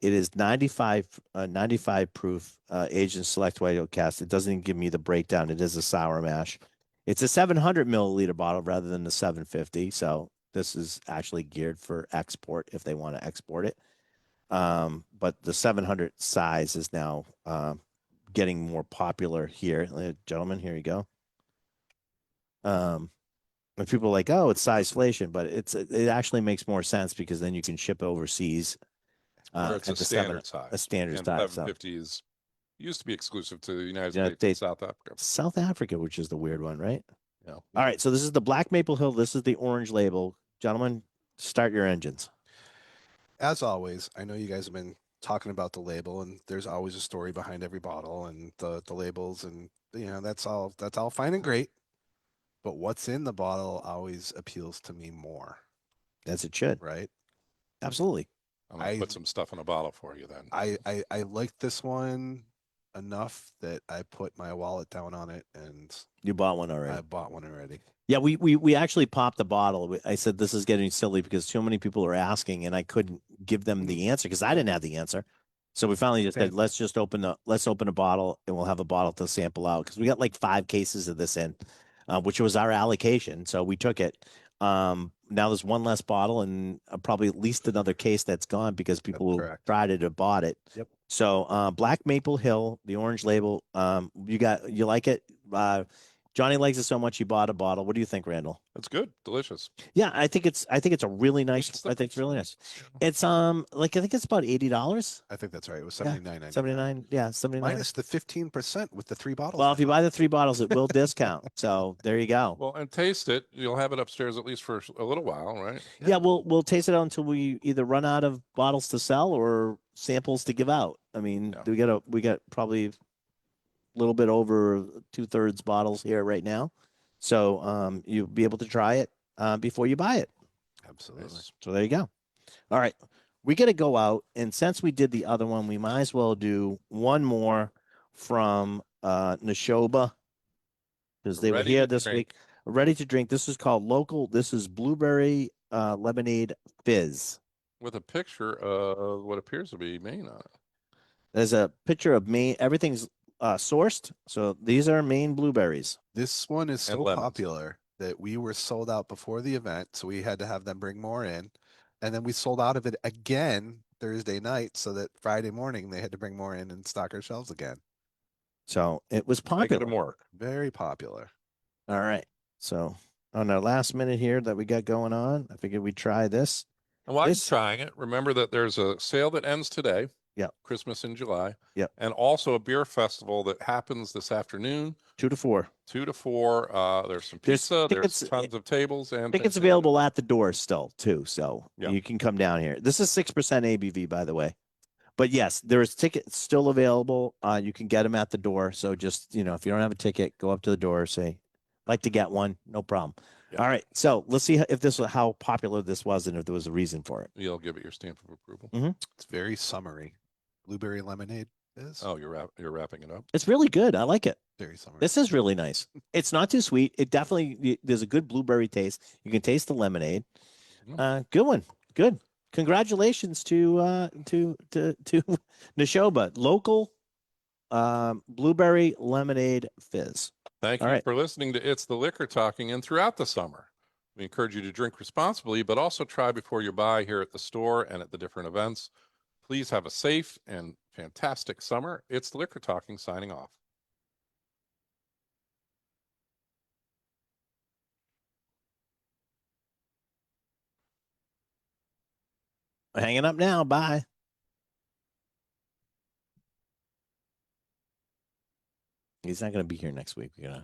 It is 95 proof, aged in select white oak cask. It doesn't even give me the breakdown. It is a sour mash. It's a 700 milliliter bottle rather than the 750. So this is actually geared for export if they want to export it. But the 700 size is now getting more popular here. Gentlemen, here you go. And people are like, oh, it's sizeflation, but it actually makes more sense because then you can ship overseas. Where it's at a the standard size. a standard And size. So 750s used to be exclusive to the United United States States. and South Africa. South Africa, which is the weird one, right? Yeah. All right. So this is the Black Maple Hill. This is the orange label. Gentlemen, start your engines. As always, I know you guys have been talking about the label, and there's always a story behind every bottle and the labels, and that's all fine and great. But what's in the bottle always appeals to me more, As it should. right? Absolutely. I'm gonna put some stuff in a bottle for you then. I like this one enough that I put my wallet down on it, and You bought one already. I bought one already. Yeah, we actually popped the bottle. I said this is getting silly because too many people are asking, and I couldn't give them the answer because I didn't have the answer. So we finally just said, Same. let's open a bottle, and we'll have a bottle to sample out because we got like 5 cases of this in. which was our allocation. So we took it. Now there's one less bottle and probably at least another case that's gone because people who correct. tried it have bought it. Yep. So Black Maple Hill, the orange label. You like it? Johnny likes it so much he bought a bottle. What do you think, Randall? It's good, delicious. Yeah, I think it's a really nice. What's the I think it's really nice. percentage? It's like I think it's about $80. I think that's right. It was Yeah, 79. 79. Yeah, 79. Minus the 15% with the 3 bottles. Well, in if you it. buy the 3 bottles, it will discount. So there you go. Well, and taste it. You'll have it upstairs at least for a little while, right? Yeah, we'll taste it out until we either run out of bottles to sell or samples to give out. I mean, Yeah. we got probably a little bit over 2/3 bottles here right now. So you'll be able to try it before you buy it. Absolutely. Nice. So there you go. All right. We got to go out. And since we did the other one, we might as well do one more from Neshoba because they were Ready here to this drink. week. Ready to drink. This is called Local. This is Blueberry Lemonade Fizz. With a picture of what appears to be Maine on it. There's a picture of Maine. Everything's sourced. So these are Maine blueberries. This one is And so lemons. popular that we were sold out before the event, so we had to have them bring more in. And then we sold out of it again Thursday night, so that Friday morning they had to bring more in and stock our shelves again. So it was Make popular. it work. Very popular. All right. So on our last minute here that we got going on, I figured we'd try this. And while you're This- trying it, remember that there's a sale that ends today. Yep. Christmas in July. Yep. And also a beer festival that happens this afternoon, 2 to 4. 2 to 4. There's some There's pizza. There's tickets- tons of tables and Tickets things. available at the door still too, so Yeah. you can come down here. This is 6% ABV, by the way. But yes, there is tickets still available. You can get them at the door. So just if you don't have a ticket, go up to the door, say, "Like to get one," no problem. Yeah. All right, so let's see if this was how popular this was and if there was a reason for it. You'll give it your stamp of approval. It's very summery. Blueberry lemonade is Oh, you're wrapping it up. It's really good. I like it. very summery. This is really nice. It's not too sweet. It definitely there's a good blueberry taste. You can taste the lemonade. Good one. Good. Congratulations to Neshoba, local blueberry lemonade fizz. Thank All you right. for listening to It's the Liquor Talking and throughout the summer. We encourage you to drink responsibly, but also try before you buy here at the store and at the different events. Please have a safe and fantastic summer. It's the Liquor Talking signing off. Hanging up now. Bye. He's not going to be here next week. We're gonna